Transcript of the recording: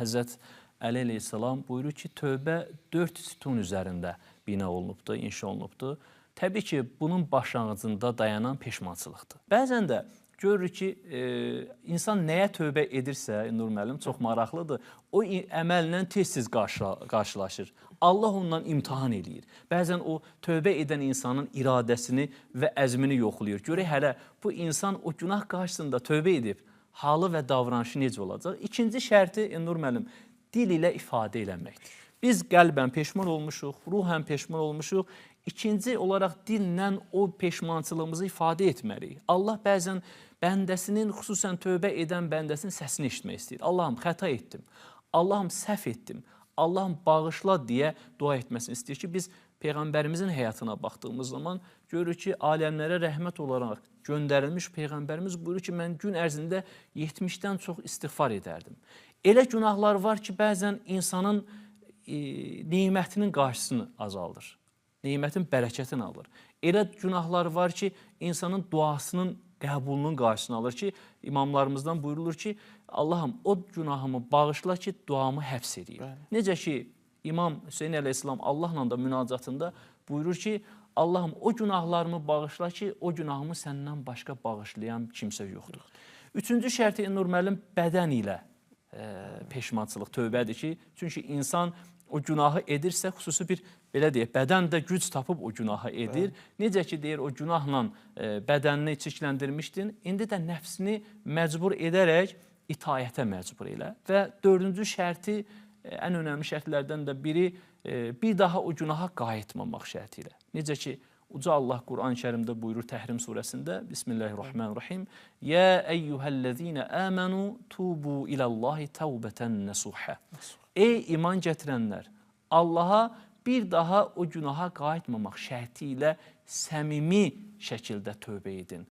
Həzrət Əli əleyhissalam buyurur ki, tövbə 4 sütun üzərində bina olunubdur, inşa olunubdur. Təbii ki, bunun başlanğıcında dayanan peşmançılıqdır. Bəzən də görürük ki, insan nəyə tövbə edirsə, Nur müəllim, çox maraqlıdır, o əməllə tez-tez qarşılaşır. Allah ondan imtihan eləyir. Bəzən o tövbə edən insanın iradəsini və əzmini yoxlayır. Görək hələ bu insan o günah qarşısında tövbə edib, halı və davranışı necə olacaq? İkinci şərti, Nur müəllim, dil ilə ifadə eləməkdir. Biz qəlbən peşman olmuşuq, ruhən peşman olmuşuq. İkinci olaraq dillə o peşmançılığımızı ifadə etməliyik. Allah bəzən bəndəsinin, xüsusən tövbə edən bəndəsinin səsini eşitmək istəyir. Allahım, xəta etdim, Allahım, səhv etdim, Allahım, bağışla deyə dua etməsini istəyir ki, biz Peyğəmbərimizin həyatına baxdığımız zaman görürük ki, aləmlərə rəhmət olaraq göndərilmiş Peyğəmbərimiz buyurur ki, mən gün ərzində 70-dən çox istiğfar edərdim. Elə günahlar var ki, bəzən insanın nemətinin qarşısını azaldır, nemətin bərəkətini alır. Elə günahlar var ki, insanın duasının qəbulunun qarşısını alır ki, imamlarımızdan buyurulur ki, Allahım, o günahımı bağışla ki, duamı həbs edeyim. Necə ki, İmam Hüseyin əleyhissalam Allahla da münacatında buyurur ki, Allahım, o günahlarımı bağışla ki, o günahımı səndən başqa bağışlayan kimsə yoxdur. Üçüncü şərti, Nur müəllim, bədən ilə peşmançılıq, tövbədir ki, çünki insan o günahı edirsə, xüsusi bir, belə deyək, bədən də güc tapıb o günahı edir. Necə ki, deyir, o günahla bədənini çirkləndirmişdin, indi də nəfsini məcbur edərək itayətə məcbur elə. Və dördüncü şərti, ən önəmli şərtlərdən də biri, bir daha o günaha qayıtmamaq şərti ilə. Necə ki, Uca Allah Quran-ı Kərimdə buyurur Təhrim surəsində, Bismillahirrahmanirrahim, Yə əyyuhəl-ləzīnə əmənu tubu iləllahi təvbətən nəsuhə. Ey iman gətirənlər, Allaha bir daha o günaha qayıtmamaq şərti ilə səmimi şəkildə tövbə edin.